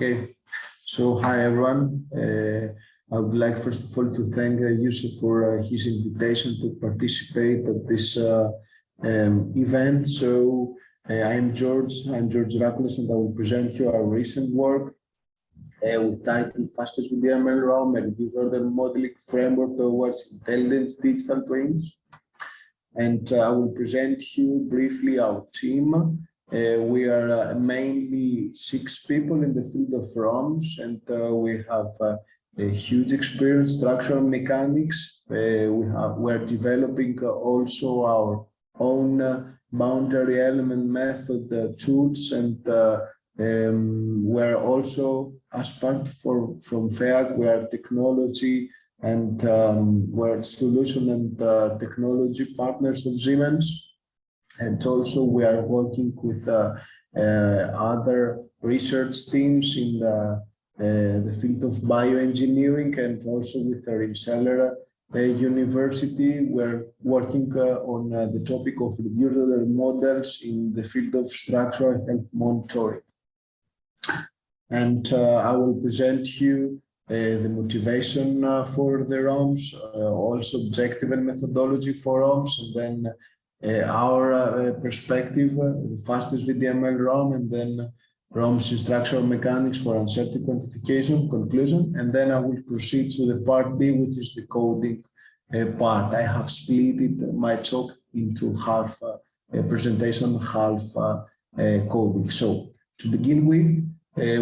Okay, so hi everyone. I would like first of all to thank Jousef for his invitation to participate at this event. So I'm George Drakoulas, and I will present you our recent work with title FastSVD-ML-ROM, a disorder modeling framework towards intelligent digital twins. And I will present you briefly our team. We are mainly 6 people in the field of ROMs, and we have a huge experience in structural mechanics. We're developing also our own boundary element method tools, and we're also, as part from FEAC, we are technology and we're solution and technology partners of Siemens. And also we are working with other research teams in the field of bioengineering, and also with our reseller university. We're working on the topic of reduced order models in the field of structural health monitoring. And I will present you the motivation for the ROMs, also objective and methodology for ROMs, and then our perspective, the FastSVD-ML-ROM, and then ROMs in structural mechanics for uncertain quantification, conclusion, and then I will proceed to the part B, which is the coding part. I have split my talk into half presentation, half coding. So to begin with,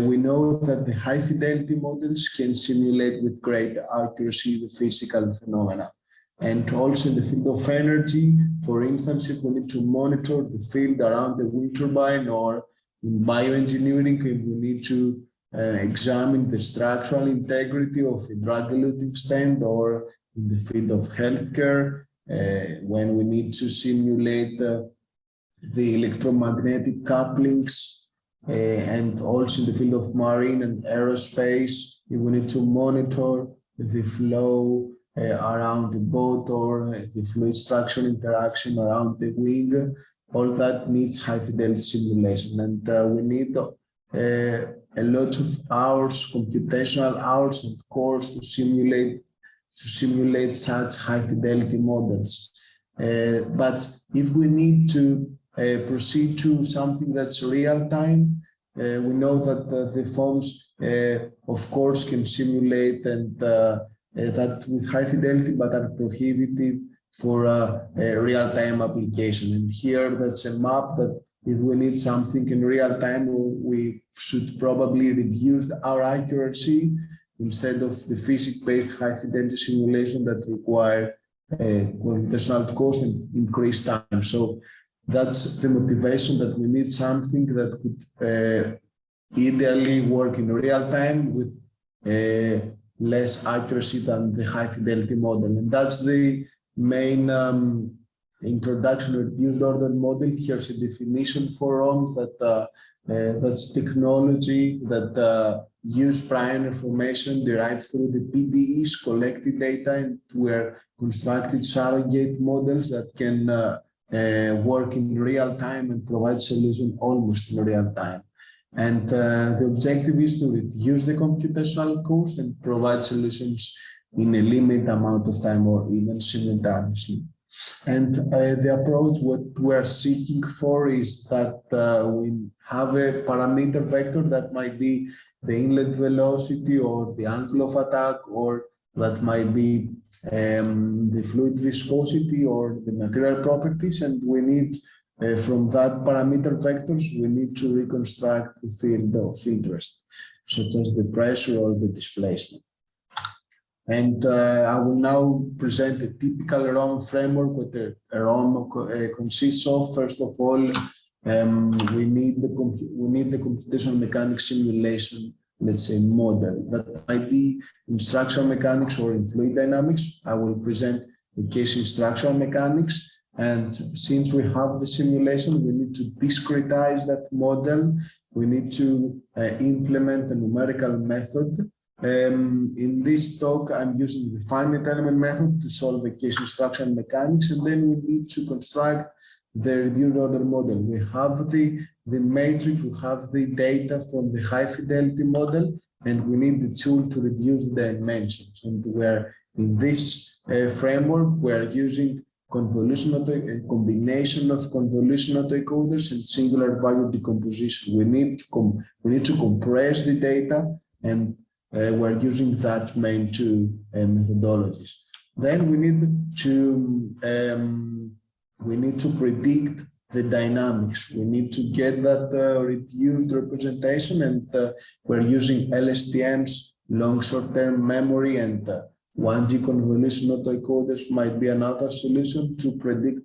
we know that the high fidelity models can simulate with great accuracy the physical phenomena. And also in the field of energy, for instance, if we need to monitor the field around the wind turbine, or in bioengineering, if we need to examine the structural integrity of a drug-eluting stent, or in the field of healthcare, when we need to simulate the electromagnetic couplings, and also in the field of marine and aerospace, if we need to monitor the flow around the boat, or the fluid structural interaction around the wing, all that needs high fidelity simulation. And we need a lot of hours, computational hours and cores to simulate such high fidelity models. But if we need to proceed to something that's real time, we know that the phones, of course, can simulate, and that with high fidelity, but are prohibitive for a real-time application. And here, that's a map that if we need something in real time, we should probably reduce our accuracy instead of the physics-based high-fidelity simulation that require computational cost and increased time. So that's the motivation, that we need something that could ideally work in real time with less accuracy than the high fidelity model. And that's the main introduction of reduced order model. Here's a definition for ROM, that that's technology that use prior information derived through the PDEs, collected data, and were constructed surrogate models that can work in real time and provide solution almost in real time. And the objective is to reduce the computational cost and provide solutions in a limited amount of time, or even simultaneously. And the approach, what we're seeking for, is that we have a parameter vector that might be the inlet velocity, or the angle of attack, or that might be the fluid viscosity, or the material properties, and we need from that parameter vectors, we need to reconstruct the field of interest, such as the pressure or the displacement. And I will now present a typical ROM framework. What a ROM consists of. First of all, we need the computational mechanics simulation, let's say, model that might be in structural mechanics or in fluid dynamics. I will present the case in structural mechanics. And since we have the simulation, we need to discretize that model. We need to implement a numerical method. In this talk, I'm using the finite element method to solve the case in structural mechanics, and then we need to construct the reduced order model. We have the matrix, we have the data from the high fidelity model, and we need the tool to reduce the dimensions. And we're in this framework, we're using a combination of convolution autoencoders and singular value decomposition. We need to compress the data, and we're using that main two methodologies. Then we need to predict the dynamics. We need to get that reduced representation, and we're using LSTMs, long short-term memory, and 1D convolution autoencoders might be another solution to predict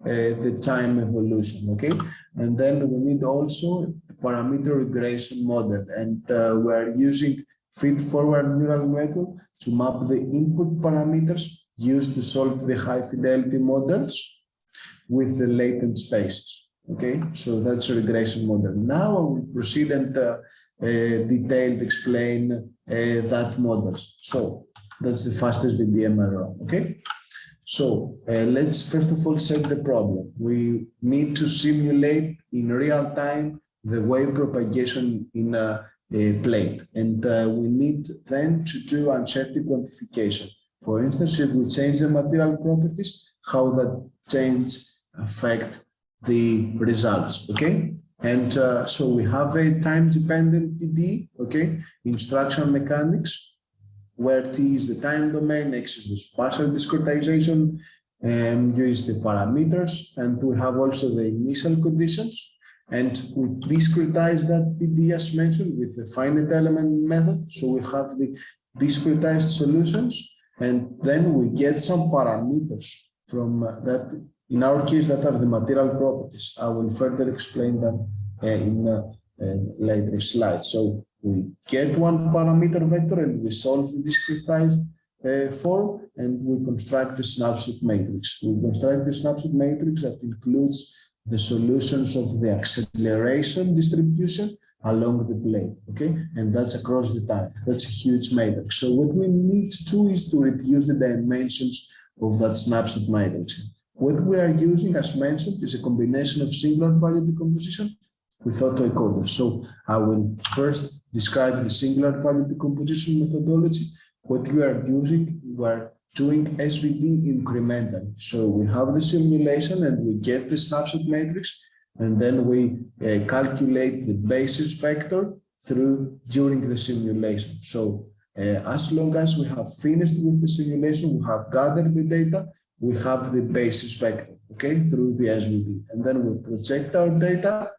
the time evolution, okay? And then we need also a parameter regression model, and we're using feed-forward neural network to map the input parameters used to solve the high-fidelity models with the latent spaces, okay? So that's a regression model. Now I will proceed and detailed explain that models. So that's the FastSVD-ML-ROM, okay? So let's first of all set the problem. We need to simulate in real time the wave propagation in a plate, and we need then to do uncertainty quantification. For instance, if we change the material properties, how that change affect the results, okay? And so we have a time-dependent PD, okay? Instruction mechanics, where T is the time domain, X is the spatial discretization, U is the parameters, and we have also the initial conditions. And we discretize that PD as mentioned with the finite element method. So we have the discretized solutions, and then we get some parameters from that. In our case, that are the material properties. I will further explain them in later slides. So we get one parameter vector and we solve the discretized form, and we construct the snapshot matrix. We construct the snapshot matrix that includes the solutions of the acceleration distribution along the plane, okay? And that's across the time. That's a huge matrix. So what we need to do is to reduce the dimensions of that snapshot matrix. What we are using, as mentioned, is a combination of singular value decomposition with autoencoders. So I will first describe the singular value decomposition methodology. What we are using, we are doing SVD incrementally. So we have the simulation and we get the snapshot matrix, and then we calculate the basis vector during the simulation. So as long as we have finished with the simulation, we have gathered the data, we have the basis vector, okay, through the SVD. And then we project our data,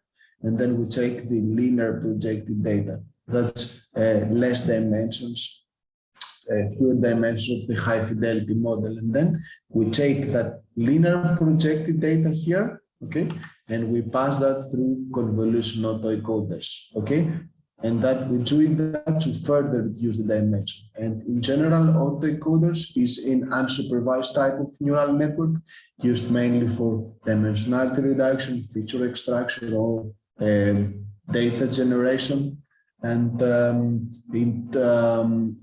and then we take the linear projected data. That's less dimensions, fewer dimensions of the high fidelity model. And then we take that linear projected data here, okay, and we pass that through convolution autoencoders, okay? And that we're doing that to further reduce the dimension. And in general, autoencoders is an unsupervised type of neural network used mainly for dimensionality reduction, feature extraction, or data generation. And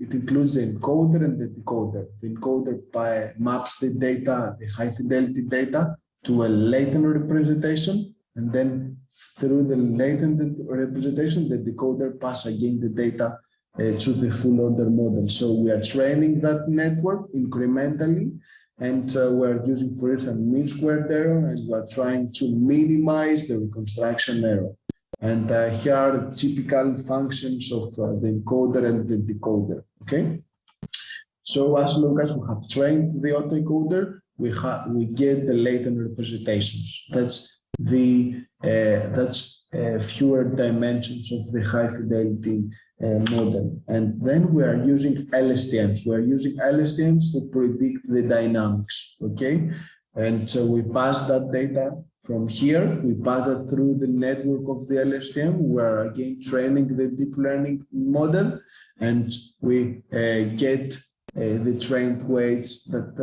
it includes the encoder and the decoder. The encoder maps the data, the high fidelity data, to a latent representation, and then through the latent representation, the decoder passes again the data to the full order model. So we are training that network incrementally, and we're using, for instance, mean squared error, and we're trying to minimize the reconstruction error. And here are typical functions of the encoder and the decoder, okay? So as long as we have trained the autoencoder, we get the latent representations. That's fewer dimensions of the high fidelity model. And then we are using LSTMs. We are using LSTMs to predict the dynamics, okay? And so we pass that data from here, we pass it through the network of the LSTM. We are again training the deep learning model, and we get the trained weights that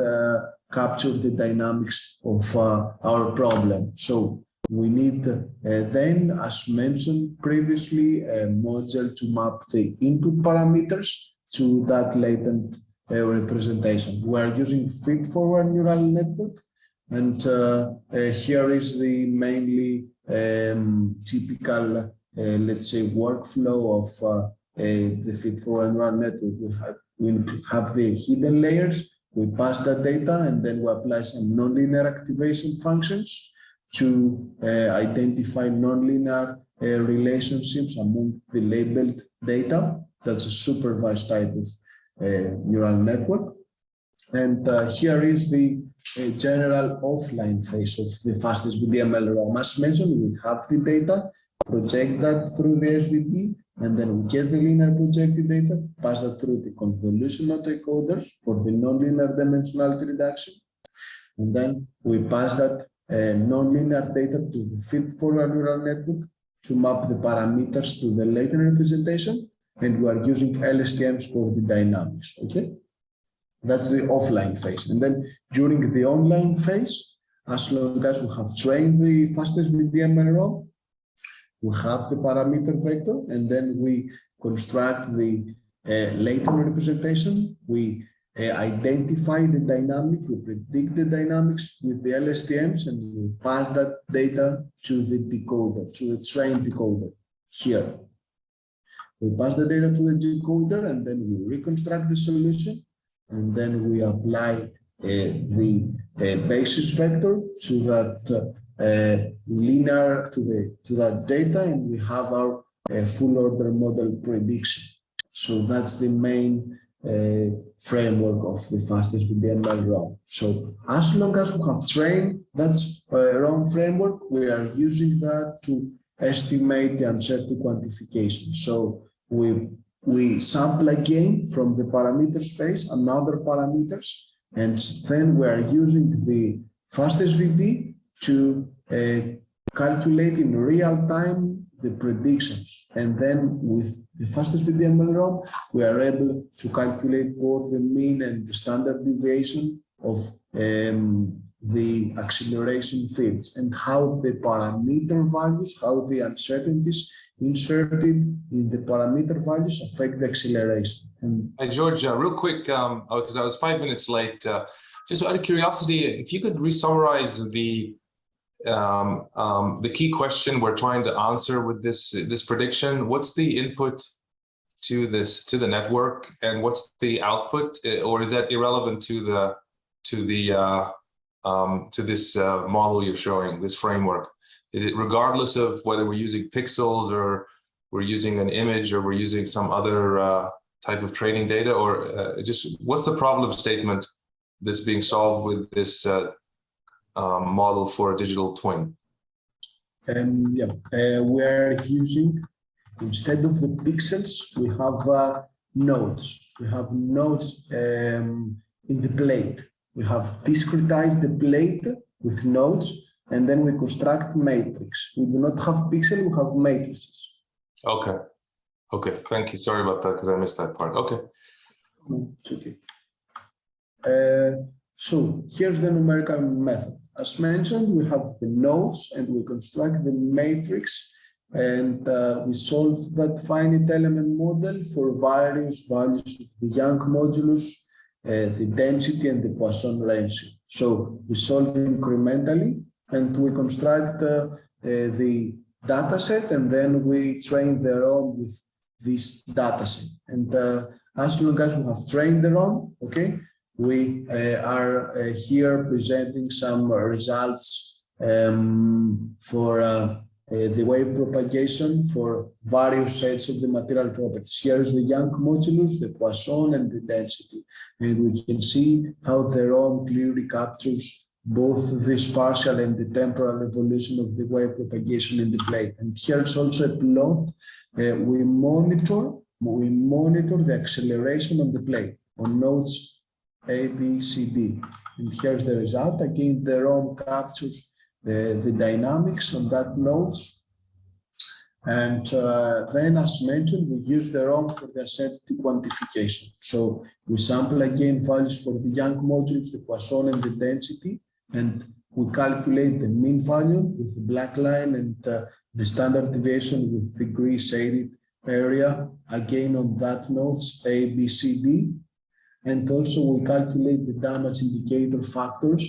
capture the dynamics of our problem. So we need then, as mentioned previously, a module to map the input parameters to that latent representation. We are using feed-forward neural network, And here is the mainly typical, let's say, workflow of the fit-for-neural network. We have the hidden layers, we pass that data, and then we apply some nonlinear activation functions to identify nonlinear relationships among the labeled data. That's a supervised type of neural network. And here is the general offline phase of the FastSVD-ML-ROM. As mentioned, we have the data, project that through the SVD, and then we get the linear projected data, pass that through the convolution autoencoders for the nonlinear dimensionality reduction. And then we pass that nonlinear data to the fit-for-neural network to map the parameters to the latent representation, and we are using LSTMs for the dynamics, okay? That's the offline phase. And then during the online phase, as long as we have trained the FastSVD-ML-ROM, we have the parameter vector, and then we construct the latent representation. We identify the dynamic, we predict the dynamics with the LSTMs, and we pass that data to the decoder, to the trained decoder here. We pass the data to the decoder, and then we reconstruct the solution, and then we apply the basis vector to that linear to that data, and we have our full order model prediction. So that's the main framework of the FastSVD-ML-ROM. So as long as we have trained that ROM framework, we are using that to estimate the uncertainty quantification. So we sample again from the parameter space another parameters, and then we are using the FastSVD to calculate in real time the predictions. And then with the FastSVD-ML-ROM, we are able to calculate both the mean and the standard deviation of the acceleration fields, and how the parameter values, how the uncertainties inserted in the parameter values affect the acceleration. Hey, George, real quick, because I was 5 minutes late, just out of curiosity, if you could re-summarize the key question we're trying to answer with this prediction. What's the input to the network, and what's the output, or is that irrelevant to this model you're showing, this framework? Is it regardless of whether we're using pixels, or we're using an image, or we're using some other type of training data, or just what's the problem statement that's being solved with this model for a digital twin? We're using, instead of the pixels, we have nodes. We have nodes in the plate. We have discretized the plate with nodes, and then we construct matrix. We do not have pixel, we have matrices. Okay. Okay, thank you. Sorry about that, because I missed that part. Okay. It's okay. So here's the numerical method. As mentioned, we have the nodes, and we construct the matrix, and we solve that finite element model for various values of the Young modulus, the density, and the Poisson ratio. So we solve incrementally, and we construct the data set, and then we train the ROM with this data set. And as long as we have trained the ROM, okay, we are here presenting some results for the wave propagation for various sets of the material properties. Here is the Young modulus, the Poisson, and the density. And we can see how the ROM clearly captures both the spatial and the temporal evolution of the wave propagation in the plate. And here's also a plot. We monitor the acceleration on the plate on nodes A, B, C, D. And here's the result. Again, the ROM captures the dynamics on that nodes. And then, as mentioned, we use the ROM for the uncertainty quantification. So we sample again values for the Young modulus, the Poisson, and the density, and we calculate the mean value with the black line, and the standard deviation with the gray shaded area, again on that nodes A, B, C, D. And also we calculate the damage indicator factors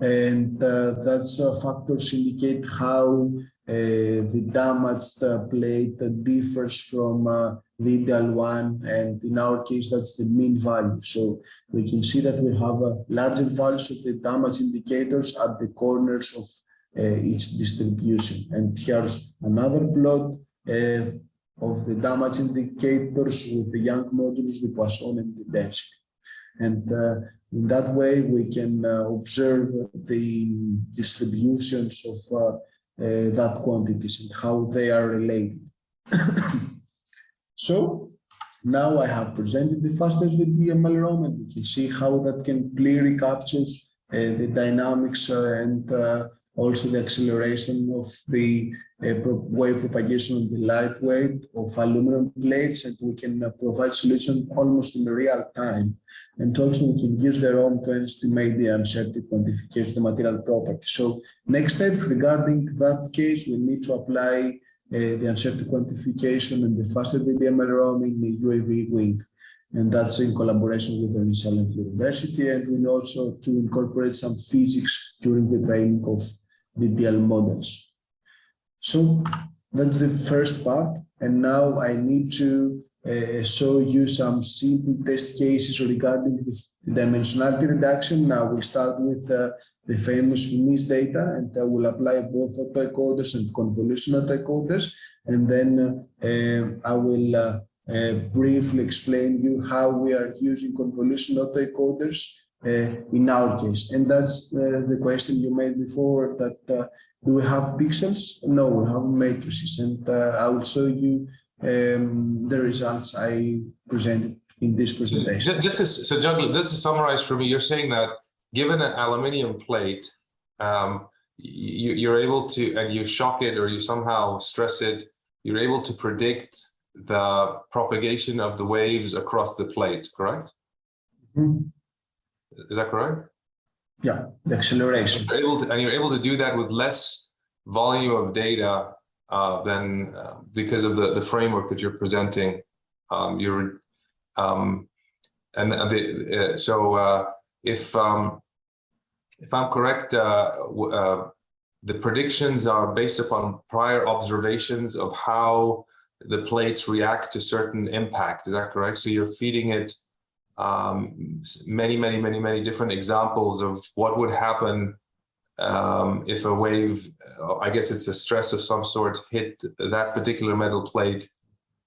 and that's factors indicate how the damaged plate differs from the ideal one, and in our case that's the mean value. So we can see that we have larger values of the damage indicators at the corners of each distribution. And here's another plot of the damage indicators with the Young modulus, the Poisson, and the density. And in that way, we can observe the distributions of that quantities and how they are related. So now I have presented the FastSVD-ML-ROM, and we can see how that can clearly captures the dynamics and also the acceleration of the wave propagation of the light wave of aluminum plates, and we can provide solution almost in real time. And also we can use the ROM to estimate the uncertainty quantification of the material property. So next step regarding that case, we need to apply the uncertainty quantification and the FastSVD-ML-ROM in the UAV wing. And that's in collaboration with the Dimensionality University, and we also to incorporate some physics during the training of the DL models. So that's the first part, and now I need to show you some simple test cases regarding the dimensionality reduction. Now we'll start with the famous MIS data, and I will apply both autoencoders and convolution autoencoders, and then I will briefly explain you how we are using convolution autoencoders in our case. And that's the question you made before, that do we have pixels? No, we have matrices, and I will show you the results I presented in this presentation. Just to summarize for me, you're saying that given an aluminium plate, you're able to, and you shock it or you somehow stress it, you're able to predict the propagation of the waves across the plate, correct? Mm-hmm. Is that correct? Yeah, the acceleration. You're able to do that with less volume of data than because of the framework that you're presenting. If I'm correct, the predictions are based upon prior observations of how the plates react to certain impact. Is that correct? So you're feeding it many different examples of what would happen if a wave, I guess it's a stress of some sort, hit that particular metal plate,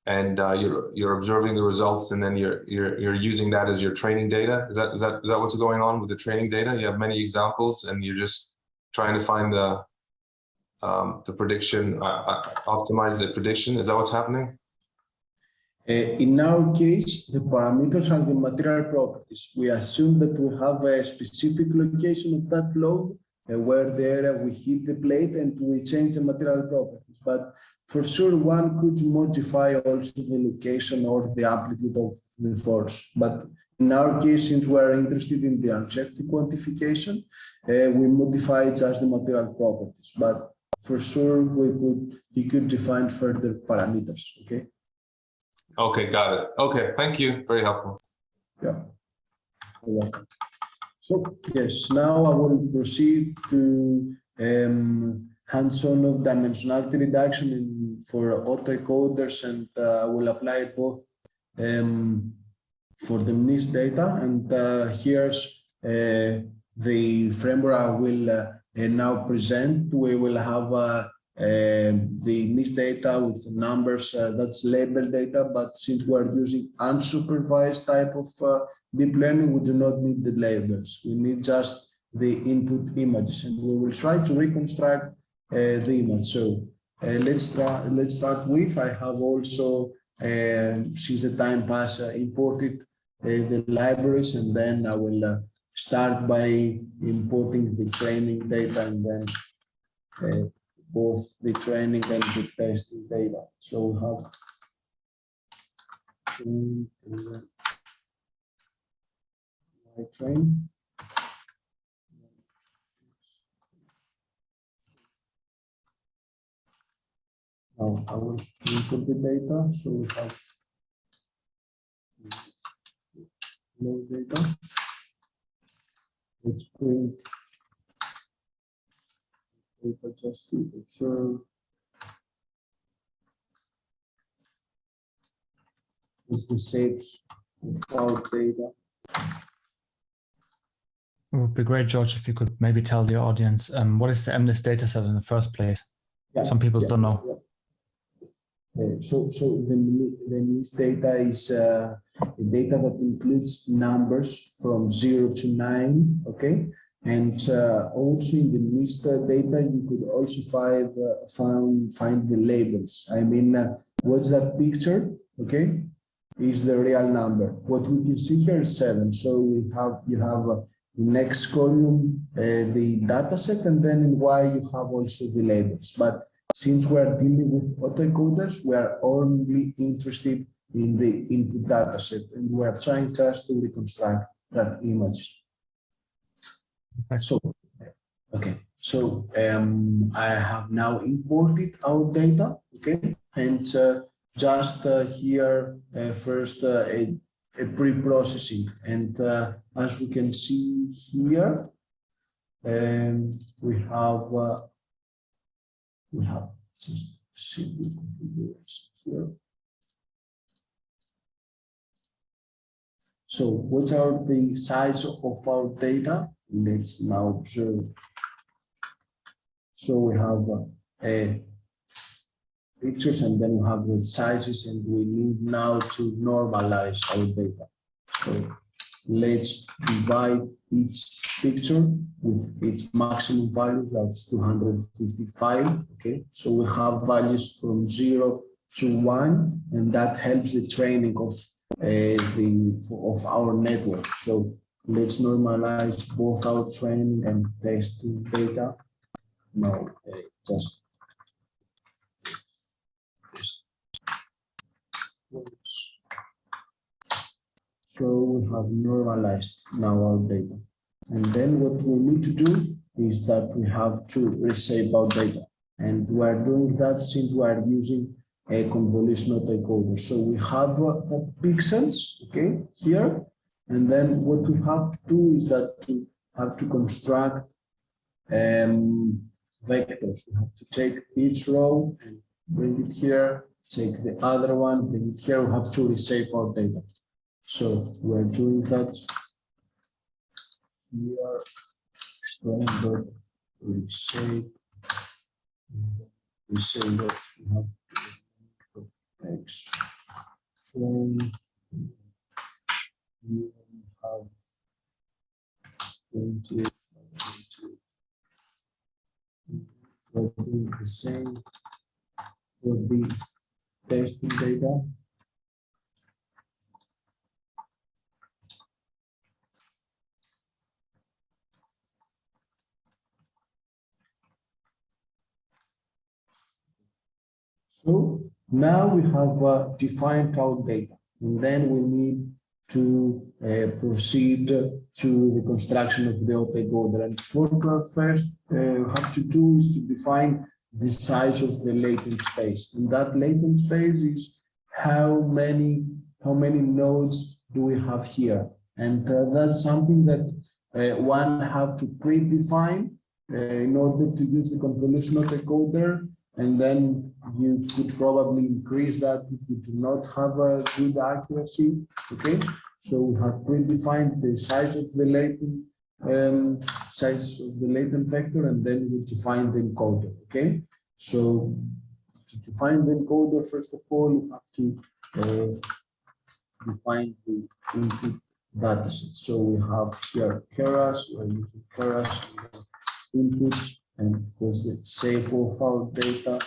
and you're observing the results, and then you're using that as your training data. Is that what's going on with the training data? You have many examples, and you're just trying to find the prediction, optimize the prediction. Is that what's happening? In our case, the parameters are the material properties. We assume that we have a specific location of that load where the area we hit the plate, and we change the material properties. But for sure, one could modify also the location or the amplitude of the force. But in our case, since we are interested in the uncertainty quantification, we modify just the material properties. But for sure, we could define further parameters. Okay. Okay, got it. Okay, thank you. Very helpful. Yeah. You're welcome. So yes, now I will proceed to hands-on of dimensionality reduction for autoencoders, and I will apply both for the MIS data. And here's the framework I will now present. We will have the MIS data with numbers, that's label data, but since we are using unsupervised type of deep learning, we do not need the labels. We need just the input images, and we will try to reconstruct the image. So let's start with, I have also, since the time passed, imported the libraries, and then I will start by importing the training data, and then both the training and the testing data. So we have train. Now I will input the data. So we have no data. Let's print data just to observe. It's the shapes of our data. It would be great, George, if you could maybe tell the audience what is the MNIST dataset in the first place? Yeah, some people don't know. Yeah. So the MNIST data is data that includes numbers from 0 to 9, okay? And also in the MNIST data, you could also find the labels. I mean, what's that picture, okay? Is the real number. What we can see here is 7. So you have next column, the data set, and then in Y you have also the labels. But since we are dealing with autoencoders, we are only interested in the input data set, and we are trying just to reconstruct that image. Okay. So I have now imported our data, okay, and just here first a pre-processing, and as we can see here, we have just simple configuration here. So what are the size of our data? Let's now observe. So we have pictures, and then we have the sizes, and we need now to normalize our data. So let's divide each picture with its maximum value, that's 255. Okay, so we have values from 0 to 1, and that helps the training of our network. So let's normalize both our training and testing data. Now just so we have normalized now our data, and then what we need to do is that we have to reshape our data, and we are doing that since we are using a convolutional decoder. So we have pixels, okay, here, and then what we have to do is that we have to construct vectors. We have to take each row and bring it here, take the other one, bring it here. We have to reshape our data. So we're doing that here. Explain reshape. We say that we have X train. We have 20. We're doing the same for the testing data. So now we have defined our data, and then we need to proceed to the construction of the autoencoder. And what first we have to do is to define the size of the latent space, and that latent space is how many nodes do we have here, and that's something that one have to predefine in order to use the convolutional decoder. And then you could probably increase that if you do not have a good accuracy. Okay, so we have predefined the size of the latent vector, and then we define the encoder. Okay, so to define the encoder, first of all, you have to define the input dataset. So we have here Keras, we're using Keras inputs. And because the shape of our data,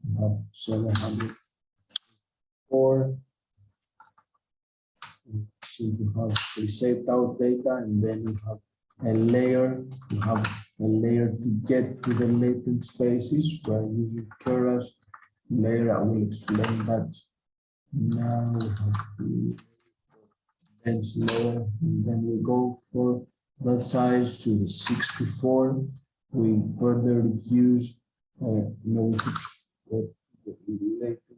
we have 704. So we have reshaped our data, and then we have a layer. We have a layer to get to the latent spaces. We are using Keras layer. I will explain that now. We have the dense layer, and then we go for that size to the 64. We further reduce latent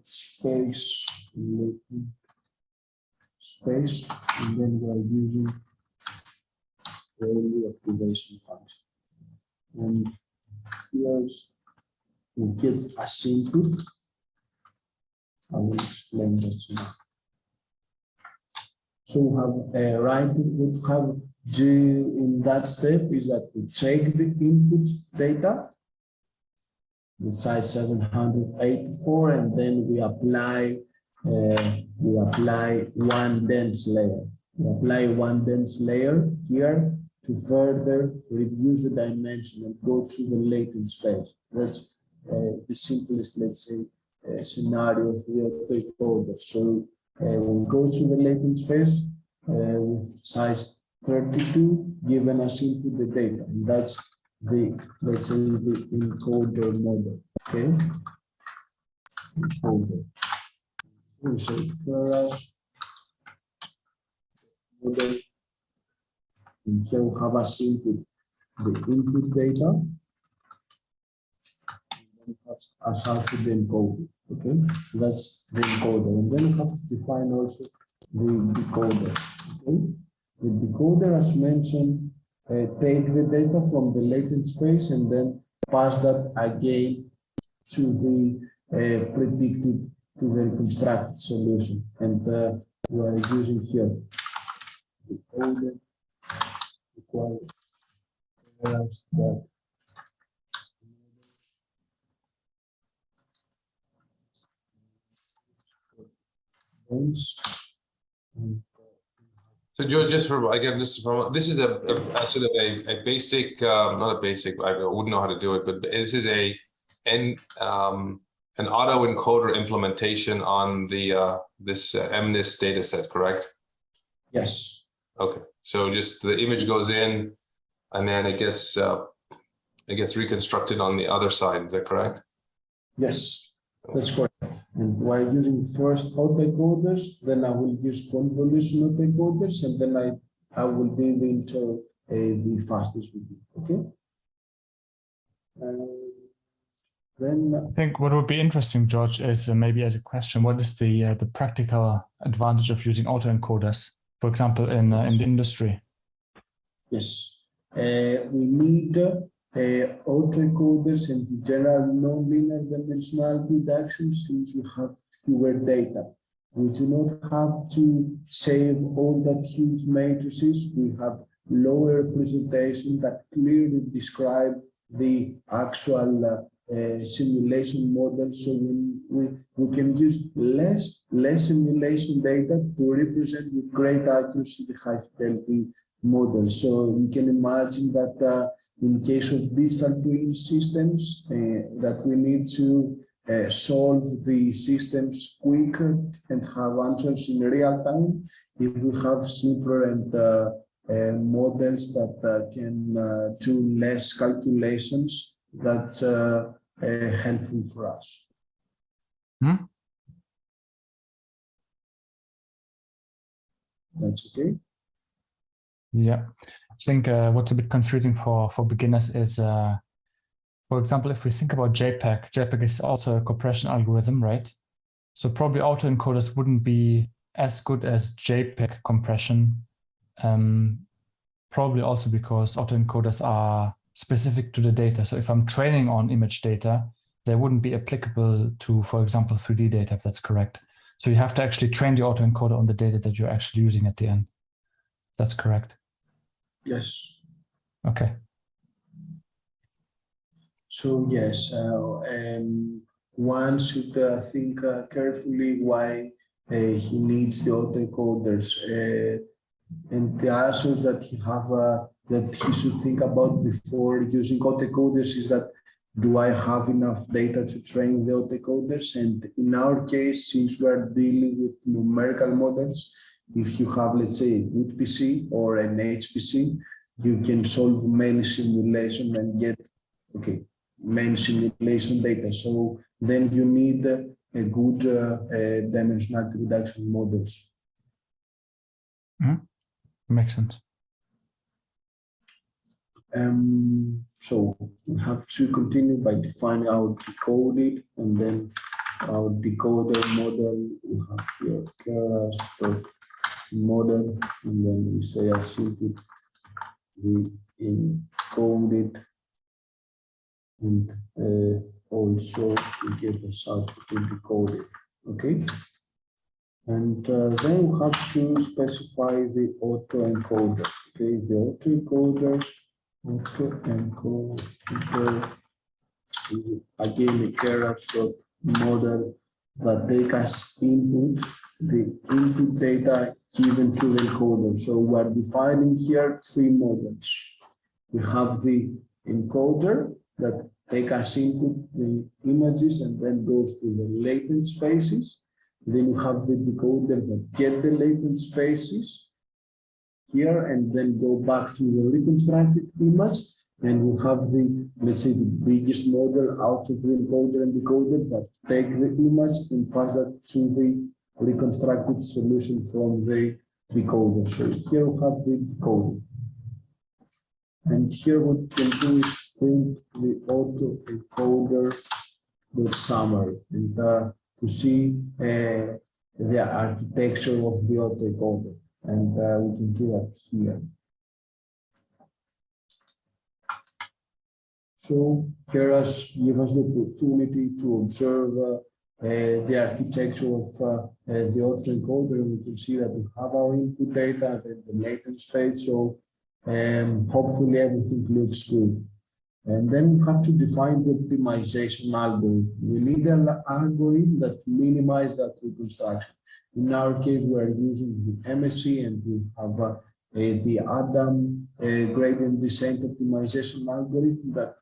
space, and then we are using the activation function. And here's we get as input. I will explain that soon. So we have what we have do in that step is that we take the input data, the size 784, and then we apply one dense layer. We apply one dense layer here to further reduce the dimension and go to the latent space. That's the simplest, let's say, scenario for the autoencoder. So we go to the latent space with size 32, given us into the data, and that's the, let's say, the encoder model. Okay, encoder. We say Drakoulas model, and here we have us input the input data, and then as output the encoder. Okay, so that's the encoder, and then we have to define also the decoder. Okay, the decoder, as mentioned, take the data from the latent space and then pass that again to the predicted, to the reconstructed solution. And we are using here decoder requires that So George, just for again, this is a sort of a basic, not a basic. I wouldn't know how to do it, but this is an autoencoder implementation on the this MNIST data set, correct? Yes. Okay, so just the image goes in, and then it gets reconstructed on the other side. Is that correct? Yes, that's correct. And we're using first autoencoders, then I will use convolution autoencoders, and then I will build into the FastSVD. Okay. Then I think what would be interesting, George, is maybe as a question, what is the practical advantage of using autoencoders, for example, in the industry? Yes, we need autoencoders and in general non-linear dimensional reductions since we have fewer data. We do not have to save all that huge matrices. We have lower representation that clearly describe the actual simulation model. So we can use less simulation data to represent with great accuracy the high fidelity model. So we can imagine that in case of digital twin systems, that we need to solve the systems quicker and have answers in real time. If we have simpler and models that can do less calculations, that's helpful for us. Hmm? That's okay. Yeah, I think what's a bit confusing for beginners is, for example, if we think about JPEG is also a compression algorithm, right? So probably autoencoders wouldn't be as good as JPEG compression, probably also because autoencoders are specific to the data. So if I'm training on image data, they wouldn't be applicable to, for example, 3D data, if that's correct. So you have to actually train the autoencoder on the data that you're actually using at the end. That's correct. Yes. Okay. So yes, one should think carefully why he needs the autoencoders, and the answers that he should think about before using autoencoders is that, do I have enough data to train the autoencoders? And in our case, since we are dealing with numerical models, if you have, let's say, a good PC or an HPC, you can solve many simulation and get, okay, many simulation data. So then you need a good dimensionality reduction models. Mm-hmm. Makes sense. So we have to continue by defining our decoded, and then our decoder model. We have here Drakoulas model, and then we say I input the encoded and also also we get the output encoded. Okay. And then we have to specify the autoencoder. Okay, the autoencoder is again a Keras model that take as input the input data given to the encoder. So we are defining here three models. We have the encoder that take as input the images and then goes to the latent spaces. Then you have the decoder that get the latent spaces here and then go back to the reconstructed image. And we have the, let's say, the biggest model out of the encoder and decoder that take the image and pass that to the reconstructed solution from the decoder. So here we have the decoder. And here what we can do is print the autoencoder summary and to see the architecture of the autoencoder. And we can do that here. So Keras gives us the opportunity to observe the architecture of the autoencoder. We can see that we have our input data and the latent space. So hopefully everything looks good. And then we have to define the optimization algorithm. We need an algorithm that minimizes that reconstruction. In our case, we are using the MSE and we have the Adam gradient descent optimization algorithm that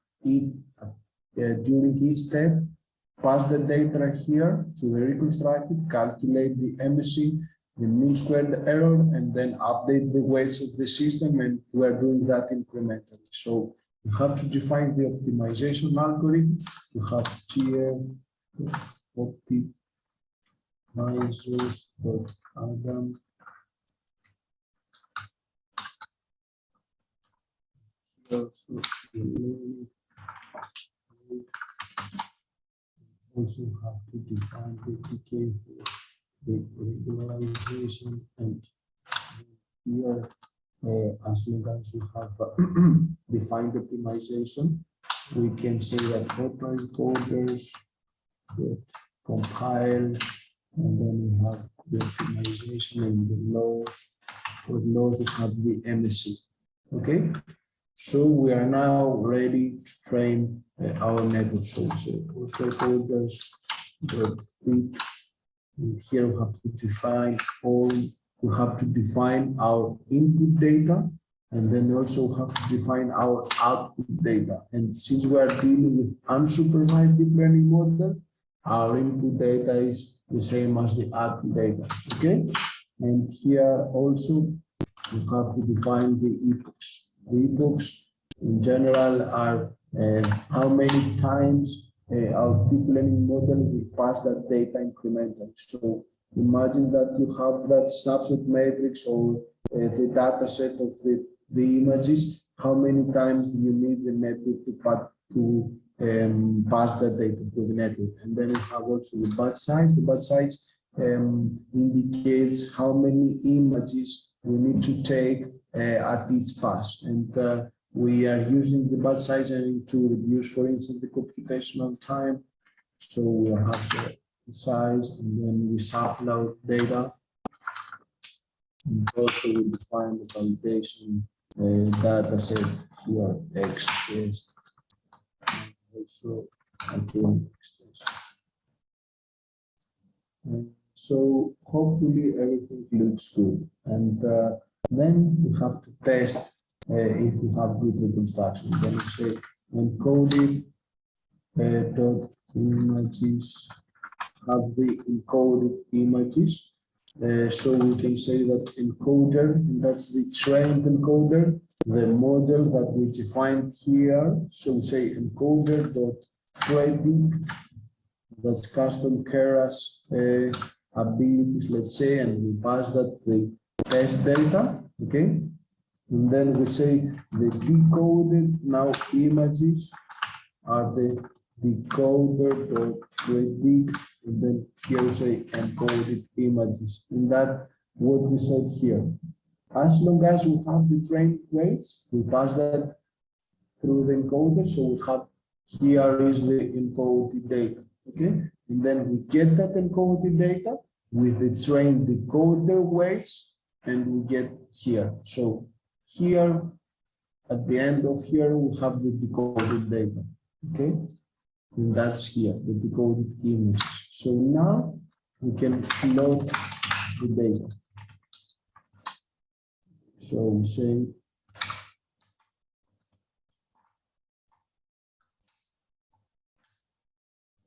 during each step, pass the data here to the reconstructed, calculate the MSE, the mean squared error, and then update the weights of the system, and we are doing that incrementally. So you have to define the optimization algorithm. You have TF optimizers.Adam. Also have to define the TK for the regularization, and here as long as we have defined optimization, we can say that autoencoders compile, and then we have the optimization and the laws. For laws, we have the MSE. Okay, so we are now ready to train our network. So autoencoders fit. And here we have to define all. We have to define our input data, and then also have to define our output data. And since we are dealing with unsupervised deep learning model, our input data is the same as the output data. Okay, and here also we have to define the epochs. The epochs in general are how many times our deep learning model will pass that data incrementally. So imagine that you have that snapshot matrix or the data set of the images. How many times do you need the network to pass that data to the network? And then you have also the batch size. The batch size indicates how many images we need to take at each pass. And we are using the batch sizing to reduce, for instance, the computational time. So we have the size, and then we sample out data. And also we define the validation data set here, X test, and also again X test. So hopefully everything looks good. And then we have to test if we have good reconstruction. Then we say encoded dot images, have the encoded images. So we can say that encoder, and that's the trained encoder, the model that we defined here. So we say encoder dot predict, that's custom Keras abilities, let's say, and we pass that the test data, okay? And then we say the decoded now images are the decoder.predict, and then here we say encoded images. And that what we said here. As long as we have the trained weights, we pass that through the encoder, so we have here is the encoded data, okay? And then we get that encoded data with the trained decoder weights, and we get here. So here, at the end of here, we have the decoded data, okay? And that's here, the decoded image. So now we can plot the data. So we say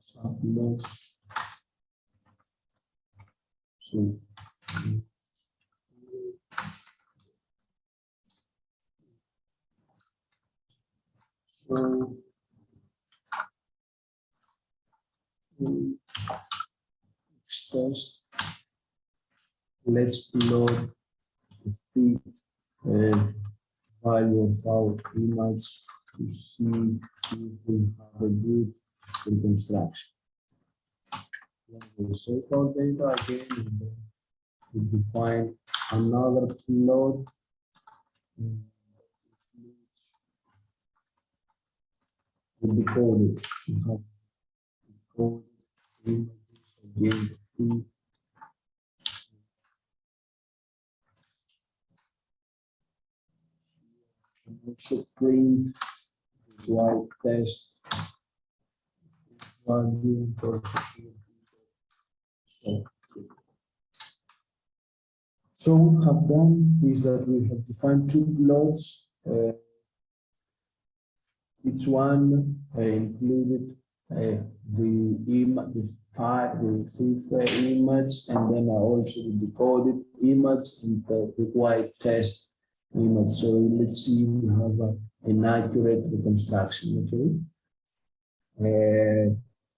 subplots. So test. Let's plot the fifth value of our image to see if we have a good reconstruction. Then we save our data again, and then we define another plot. We decode it. We have decoded images again. And also print the white test value. So what we have done is that we have defined two plots. Each one included the fifth image, and then also the decoded image and the white test image. So let's see if we have an accurate reconstruction. Okay.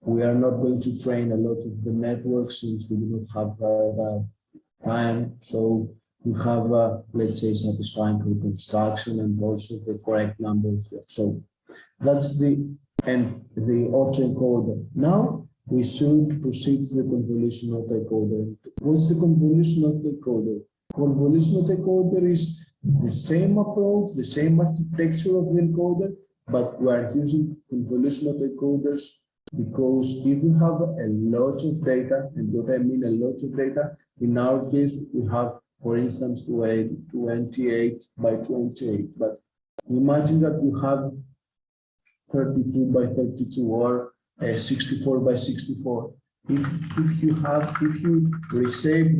We are not going to train a lot of the network since we do not have the time. So we have, let's say, satisfying reconstruction and also the correct number here. So that's the autoencoder. Now we should proceed to the convolution autoencoder. What's the convolution autoencoder? Convolution autoencoder is the same approach, the same architecture of the encoder, but we are using convolution autoencoders because if we have a lot of data, and what I mean a lot of data, in our case we have, for instance, 28 by 28, but imagine that you have 32 by 32 or 64 by 64. If you reshape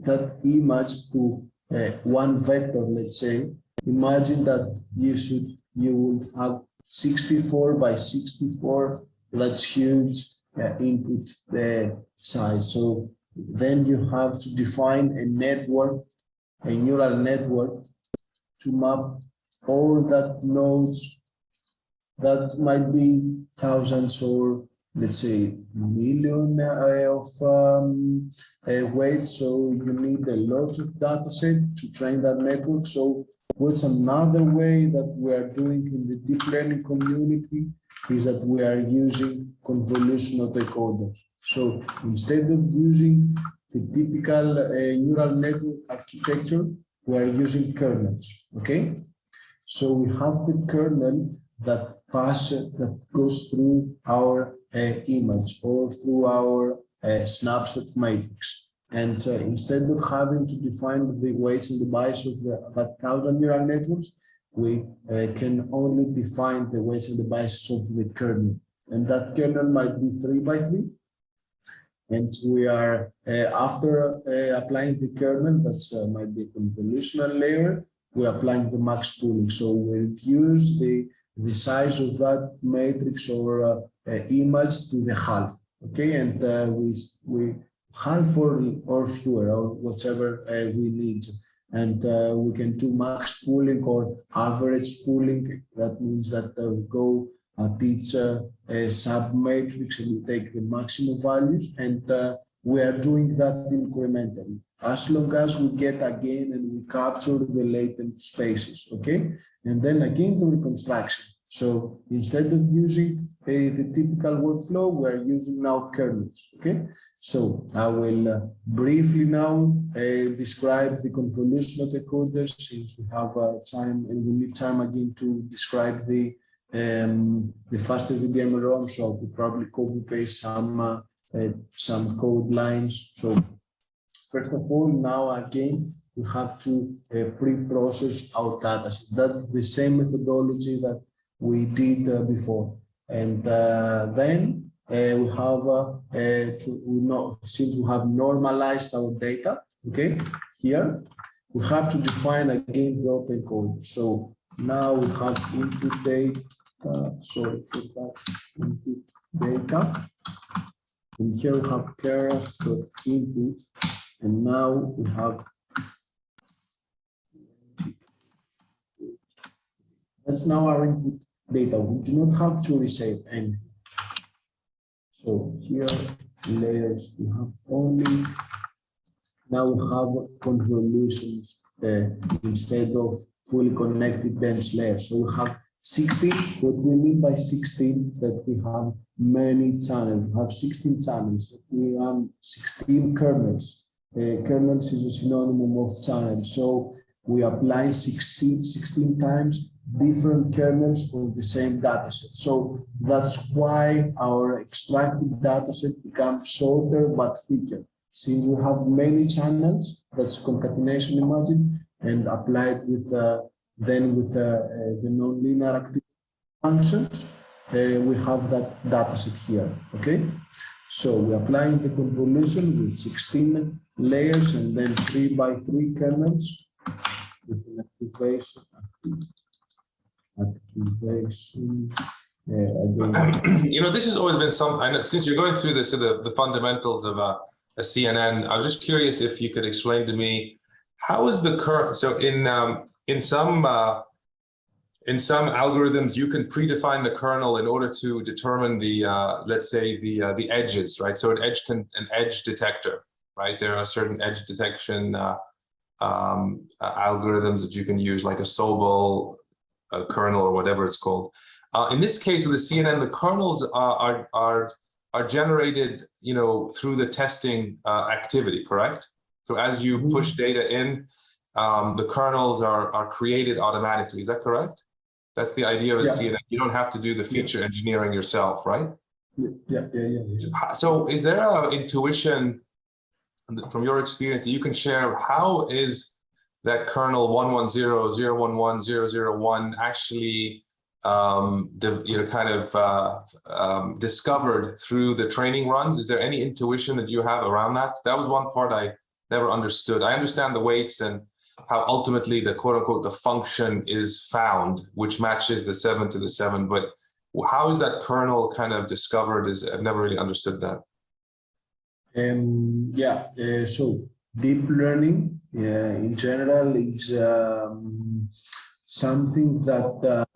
that image to one vector, let's say, imagine that you would have 64 by 64. That's huge input size. So then you have to define a network, a neural network, to map all that nodes that might be thousands or let's say million of weights. So you need a lot of data set to train that network. So what's another way that we are doing in the deep learning community is that we are using convolution autoencoders. So instead of using the typical neural network architecture, we are using kernels. Okay. So we have the kernel that goes through our image or through our snapshot matrix. And instead of having to define the weights and the bias of that 1,000 neural networks, we can only define the weights and the biases of the kernel. And that kernel might be 3 by 3. And we are, after applying the kernel, that's might be a convolutional layer, we're applying the max pooling. So we reduce the size of that matrix or image to the half. Okay, and we half or fewer or whatever we need. And we can do max pooling or average pooling. That means that we go at each sub-matrix and we take the maximum values, and we are doing that incrementally. As long as we get again and we capture the latent spaces, okay? And then again the reconstruction. So instead of using the typical workflow, we are using now kernels, okay? So I will briefly now describe the convolution autoencoders, since we have time and we need time again to describe the the FastSVD-ML-ROM, so I could probably copy paste some code lines. So first of all, now again, we have to pre-process our data. So that's the same methodology that we did before. And then we have since we have normalized our data, okay, here we have to define again the open code. So now we have input data, input data, and here we have keras.input, and now we have that's now our input data. We do not have to resave anything. So here layers we have only, now we have convolutions instead of fully connected dense layers. So we have 16. What we mean by 16, that we have many channels. We have 16 channels. We have 16 kernels. Kernels is a synonym of channels. So we apply 16 times different kernels on the same dataset. So that's why our extracted dataset becomes shorter but thicker. Since we have many channels, that's concatenation, imagine, and applied with the nonlinear activity functions, we have that dataset here. Okay, so we're applying the convolution with 16 layers and then 3 by 3 kernels with an activation. This has always been something. I know, since you're going through the fundamentals of a CNN, I was just curious if you could explain to me how is the current. So in some algorithms, you can predefine the kernel in order to determine the let's say the edges, right? So an edge detector, right? There are certain edge detection algorithms that you can use, like a Sobol kernel or whatever it's called. In this case with the CNN, the kernels are generated, through the testing activity, correct? So as you push data in, the kernels are created automatically. Is that correct? That's the idea of a CNN. You don't have to do the feature engineering yourself, right? Yeah. So is there an intuition from your experience that you can share? How is that kernel 110.0.11.0.0.1 actually discovered through the training runs? Is there any intuition that you have around that? That was one part I never understood. I understand the weights and how ultimately the quote unquote the function is found, which matches the 7 to the 7, but how is that kernel kind of discovered? I've never really understood that. So deep learning in general is something that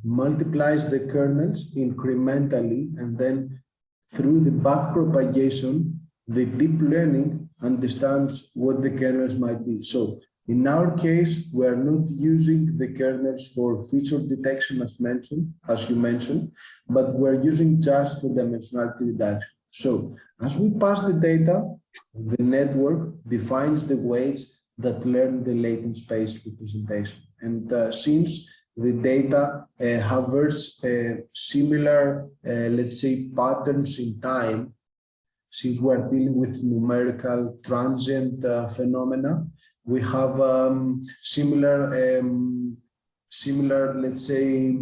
multiplies the kernels incrementally, and then through the backpropagation, the deep learning understands what the kernels might be. So in our case, we are not using the kernels for feature detection as you mentioned, but we're using just for dimensionality reduction. So as we pass the data, the network defines the weights that learn the latent space representation. And since the data have similar, let's say, patterns in time, since we're dealing with numerical transient phenomena, we have similar, let's say,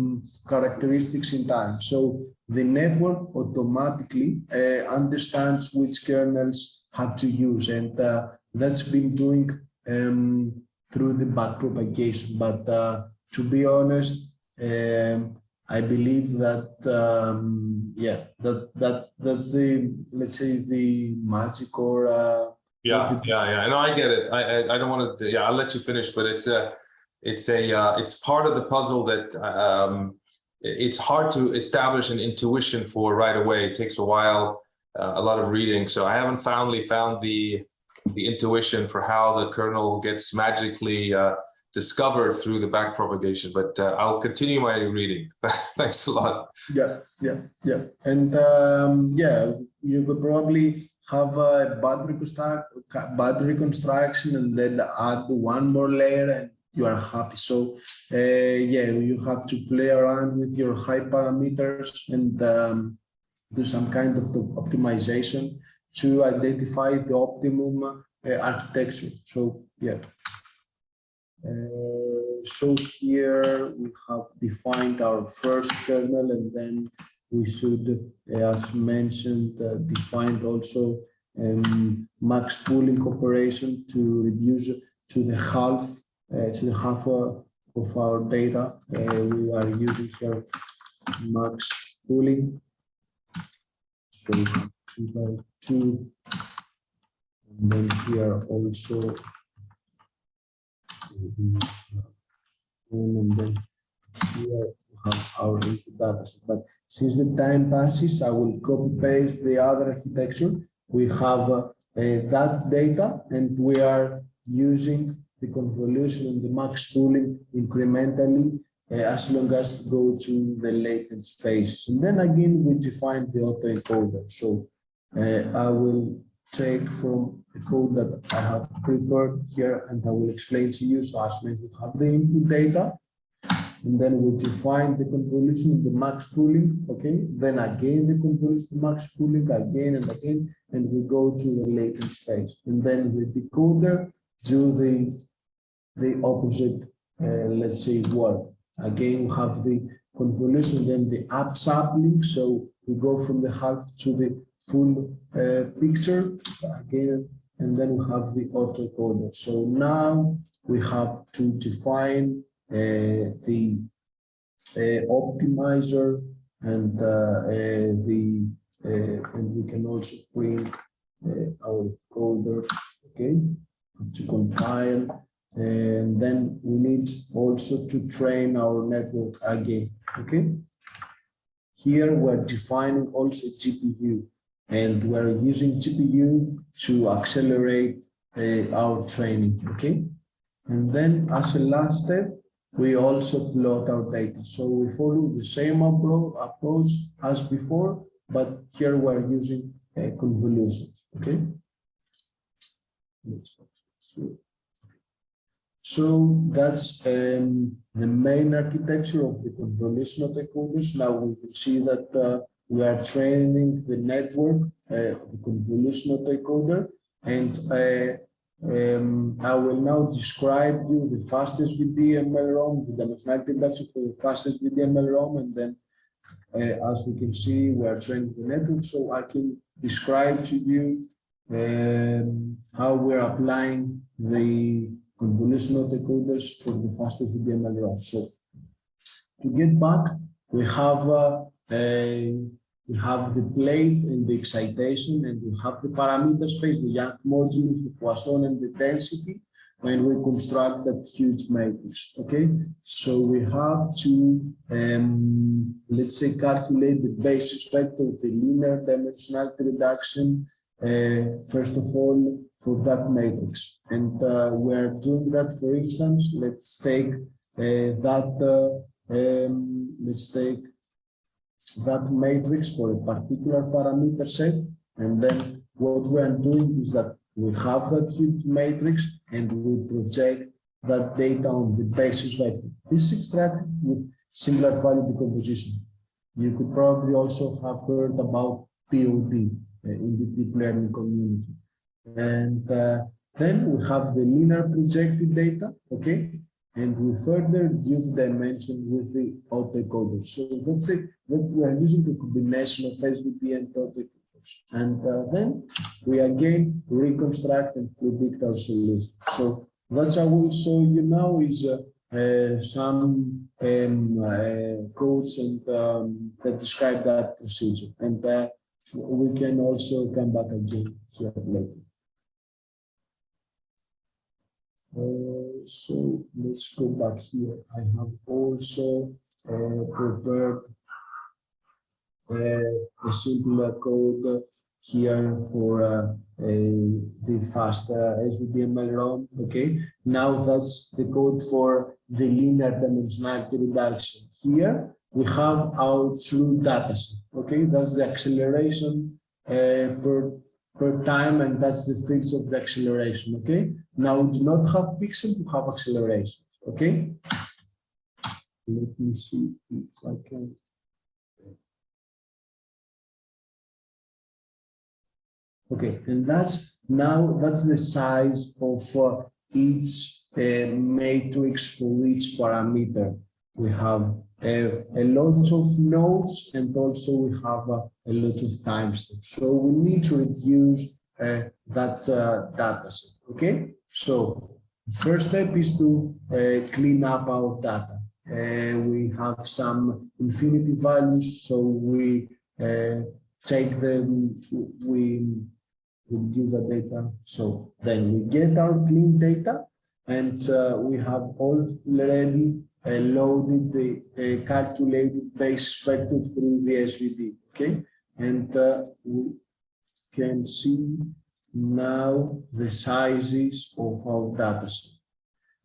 characteristics in time. So the network automatically understands which kernels have to use, and that's been doing through the backpropagation. But to be honest, I believe that that's the, let's say, the magic or No, I get it. I don't want to. I'll let you finish, but it's part of the puzzle that it's hard to establish an intuition for right away. It takes a while, a lot of reading. So I haven't found the intuition for how the kernel gets magically discovered through the backpropagation. But I'll continue my reading. Thanks a lot. Yeah. And you could probably have a bad reconstruction and then add one more layer, and you are happy. So yeah, you have to play around with your high parameters and do some kind of optimization to identify the optimum architecture. So yeah. So here we have defined our first kernel, and then we should, as mentioned, define also max pooling operation to reduce to the half of our data. We are using here max pooling. So 2 by 2, and then here also. And then here we have our input data. But since the time passes, I will copy paste the other architecture. We have that data, and we are using the convolution and the max pooling incrementally as long as we go to the latent space. And then again, we define the autoencoder. So I will take from the code that I have prepared here, and I will explain to you. So as mentioned, we have the input data, and then we define the convolution and the max pooling. Okay, then again the convolution, the max pooling, again and again, and we go to the latent space. And then the decoder do the opposite, let's say, work. Again, we have the convolution, then the upsampling. So we go from the half to the full picture again, and then we have the autoencoder. So now we have to define the optimizer, and and we can also print our coder. Okay, to compile, and then we need also to train our network again. Okay, here we're defining also GPU. And we're using GPU to accelerate our training, okay? And then as a last step, we also plot our data. So we follow the same approach as before, but here we're using convolutions, okay? So that's the main architecture of the convolution autoencoders. Now we can see that we are training the network, the convolution autoencoder, and I will now describe you the FastSVD-ML-ROM, the dimensionality reduction for the FastSVD-ML-ROM, and then as we can see, we are training the network, so I can describe to you how we're applying the convolution autoencoders for the FastSVD-ML-ROM. So to get back, we have the plate and the excitation, and we have the parameter space, the Young modulus, the Poisson, and the density, when we construct that huge matrix. Okay, so we have to let's say calculate the basis vector of the linear dimensionality reduction first of all for that matrix, and we're doing that. For instance, let's take that matrix for a particular parameter set, and then what we are doing is that we have that huge matrix and we project that data on the basis vector. This is extracted with singular value decomposition. You could probably also have heard about POD in the deep learning community. And then we have the linear projected data, okay? And we further reduce dimension with the autoencoder. So let's say that we are using the combination of SVD and autoencoders. And then we again reconstruct and predict our solution. So what I will show you now is some codes and that describe that procedure. And we can also come back again here later. So let's go back here. I have also prepared a simpler code here for the FastSVD-ML-ROM. Okay, now that's the code for the linear dimensionality reduction. Here we have our true dataset. Okay, that's the acceleration per time, and that's the figure of the acceleration. Okay, now we do not have pixels, we have acceleration. Okay. Let me see if I can. Okay, and that's the size of each matrix for each parameter. We have a lot of nodes, and also we have a lot of timestamps. So we need to reduce that data set. Okay, so first step is to clean up our data. We have some infinity values, so we take them, we give the data. So then we get our clean data, and we have already loaded the calculated base vector through the SVD. Okay, and we can see now the sizes of our data set.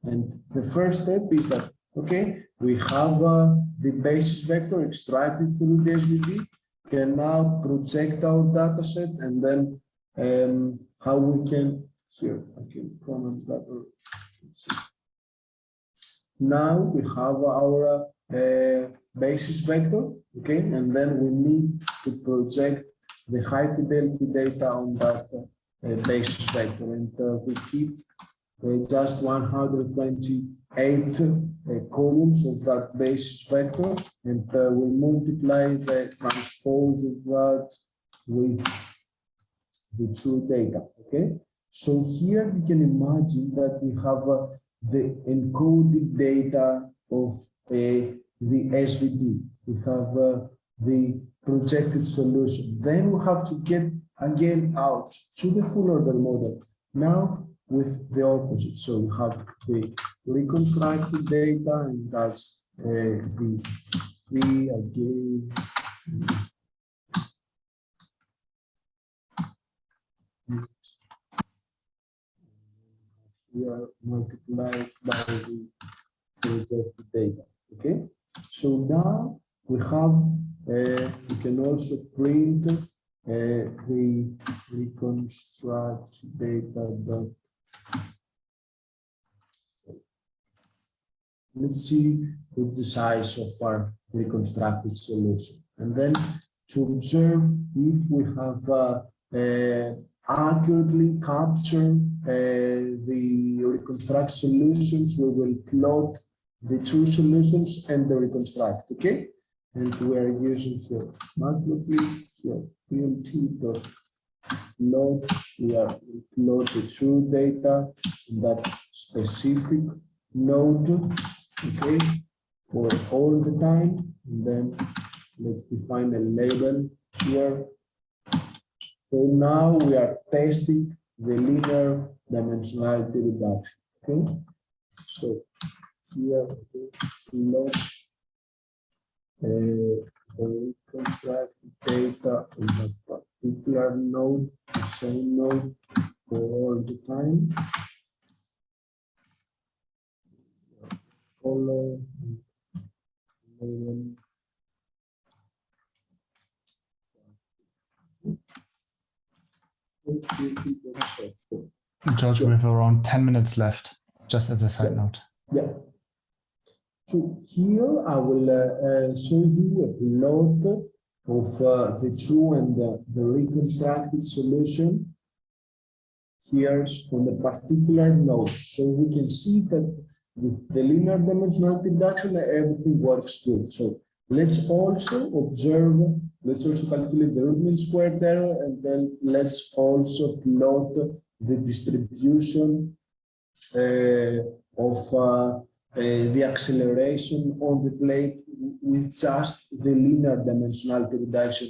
And the first step is that, okay, we have the basis vector extracted through the SVD, can now project our data set, and then how we can, here, I can comment that. Or, now we have our basis vector, okay, and then we need to project the high fidelity data on that basis vector, and we keep just 128 columns of that basis vector, and we multiply the transpose of that with the true data. Okay, so here you can imagine that we have the encoded data of the SVD. We have the projected solution. Then we have to get again out to the full order model. Now with the opposite. So we have the reconstructed data, and that's the three again. We are multiplied by the projected data. Okay, so now we have we can also print the reconstructed data. Let's see what's the size of our reconstructed solution, and then to observe if we have accurately captured the reconstruct solutions, we will plot the true solutions and the reconstruct. Okay, and we are using here matplotlib, here plt.plot. We are plot the true data in that specific node. Okay, for all the time, and then let's define a label here. So now we are testing the linear dimensionality reduction. Okay, so here we plot reconstruct data in a particular node, the same node for all the time. Color, George, we have around 10 minutes left, just as a side note. Yeah. So here I will show you a plot of the true and the reconstructed solution. Here's on a particular node. So we can see that with the linear dimensionality reduction, everything works good. So let's also observe, let's also calculate the root mean squared error, and then let's also plot the distribution of the acceleration on the plate with just the linear dimensionality reduction.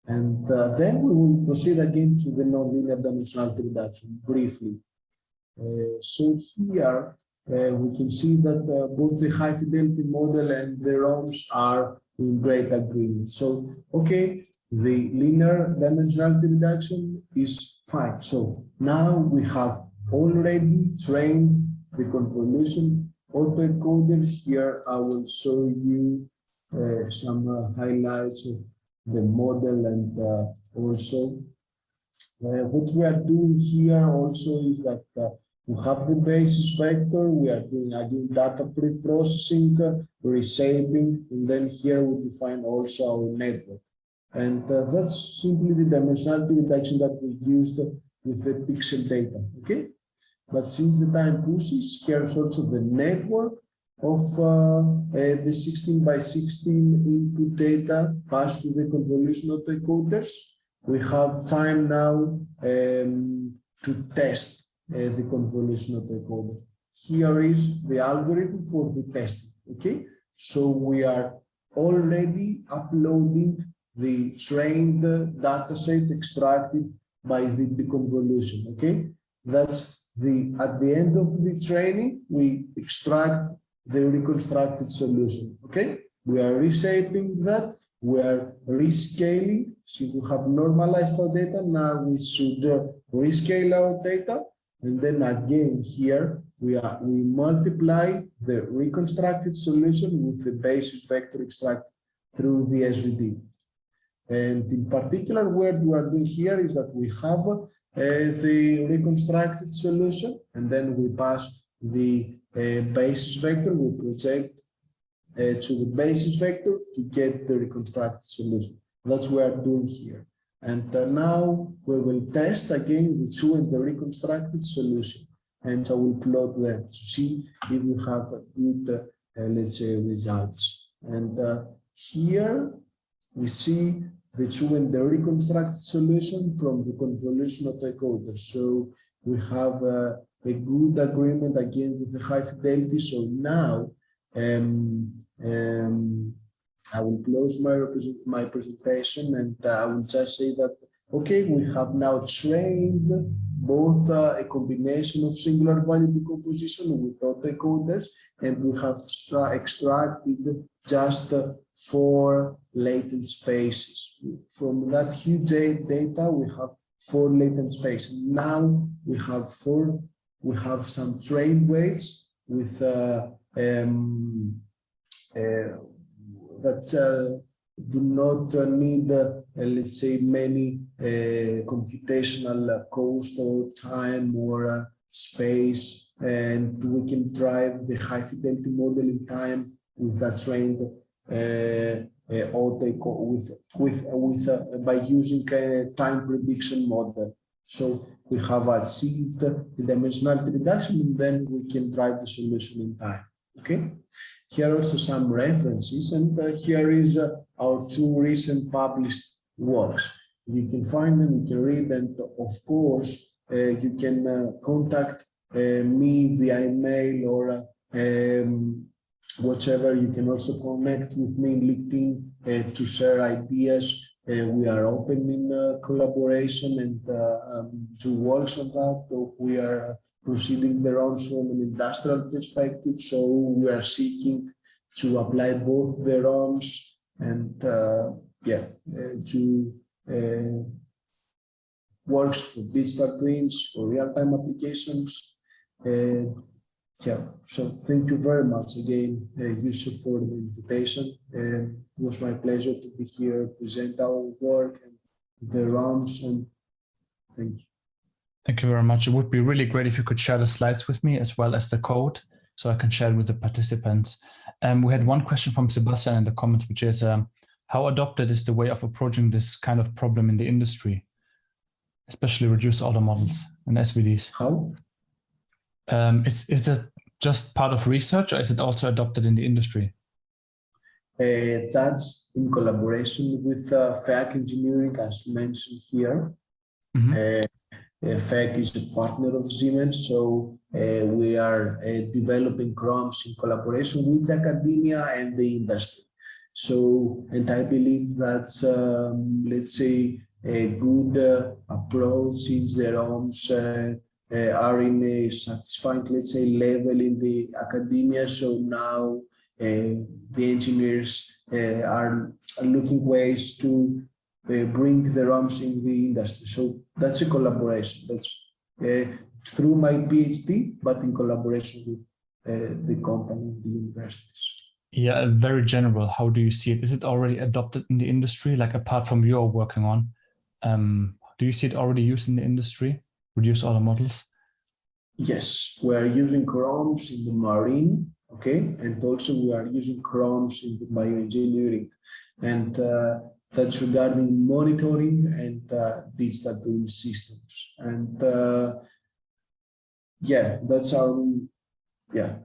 And then we will proceed again to the nonlinear dimensionality reduction briefly. So here, we can see that both the high fidelity model and the ROMs are in great agreement. So, okay, the linear dimensionality reduction is fine. So now we have already trained the convolution autoencoder. Here I will show you some highlights of the model, and also what we are doing here also is that We have the basis vector. We are doing again data pre-processing, reshaping, and then here we define also our network. And that's simply the dimensionality reduction that we used with the pixel data. Okay, but since the time pushes, here is also the network of the 16 by 16 input data passed to the convolutional decoders. We have time now to test the convolutional decoder. Here is the algorithm for the testing. Okay, so we are already uploading the trained data set extracted by the deconvolution. Okay, that's at the end of the training, we extract the reconstructed solution. Okay, we are reshaping that, we are rescaling. Since we have normalized our data, now we should rescale our data, and then again here we multiply the reconstructed solution with the basis vector extract through the SVD. And in particular, what we are doing here is that we have the reconstructed solution, and then we pass the basis vector, we project to the basis vector to get the reconstructed solution. That's what we are doing here. And now we will test again the true and the reconstructed solution. And I will plot them to see if we have good, let's say, results. And here we see the true and the reconstructed solution from the convolutional decoder. So we have a good agreement again with the high fidelity. So now I will close my presentation, and I will just say that, okay, we have now trained both a combination of singular value decomposition with autoencoders, and we have extracted just 4 latent spaces. From that huge data, we have 4 latent spaces. Now we have some trained weights with that do not need, let's say, many computational cost or time or space, and we can drive the high fidelity model in time with that trained by using a time prediction model. So we have achieved the dimensionality reduction, and then we can drive the solution in time. Okay. Here are also some references, and here is our 2 recent published works. You can find them, you can read, and of course, you can contact me via email or whatever. You can also connect with me in LinkedIn to share ideas. We are open in collaboration and to works on that. We are proceeding the ROMs from an industrial perspective, so we are seeking to apply both the ROMs and to works for digital twins, for real-time applications. So thank you very much again, Jousef, for the invitation. It was my pleasure to be here, present our work and the ROMs, and thank you. Thank you very much. It would be really great if you could share the slides with me as well as the code, so I can share it with the participants. We had one question from Sebastian in the comments, which is, how adopted is the way of approaching this kind of problem in the industry, especially reduced order models and SVDs? How? Is it just part of research, or is it also adopted in the industry? That's in collaboration with FAC Engineering, as mentioned here. Mm-hmm. FAC is a partner of Siemens, so we are developing ROMs in collaboration with academia and the industry. So, and I believe that's, let's say, a good approach, since the ROMs are in a satisfying, let's say, level in the academia. So now the engineers are looking ways to bring the ROMs in the industry. So that's a collaboration. That's through my PhD, but in collaboration with the company, the universities. Yeah, very general. How do you see it? Is it already adopted in the industry, like apart from you're working on? Do you see it already used in the industry, reduced order models? Yes, we are using ROMs in the marine, okay, and also we are using ROMs in the bioengineering, and that's regarding monitoring and digital twin systems. And yeah, that's our, yeah.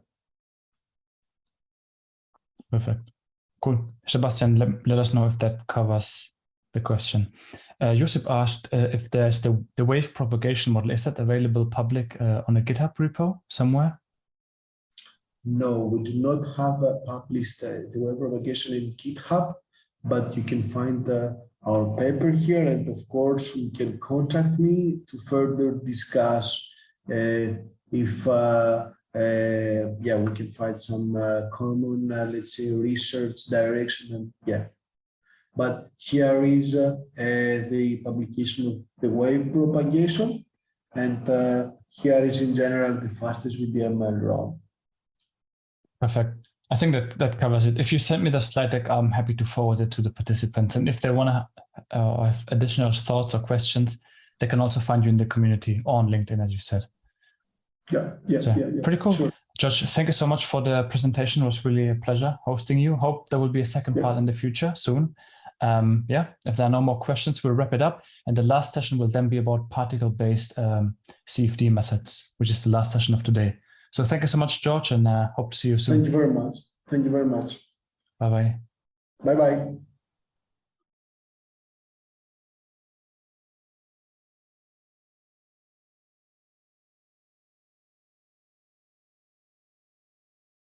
Perfect. Cool. Sebastian, let us know if that covers the question. Jousef asked if there's the wave propagation model. Is that available public on a GitHub repo somewhere? No, we do not have published the wave propagation in GitHub, but you can find our paper here, and of course you can contact me to further discuss if yeah, we can find some common, let's say, research direction, and yeah. But here is the publication of the wave propagation, and here is in general the FastSVD-ML-ROM. Perfect. I think that covers it. If you send me the slide deck, I'm happy to forward it to the participants. And if they want to have additional thoughts or questions, they can also find you in the community or on LinkedIn, as you said. Yeah. Pretty cool. Sure. Josh, thank you so much for the presentation. It was really a pleasure hosting you. Hope there will be a second part in the future soon. Yeah, if there are no more questions, we'll wrap it up. And the last session will then be about particle-based CFD methods, which is the last session of today. So thank you so much, George, and hope to see you soon. Thank you very much. Thank you very much. Bye-bye. Bye-bye.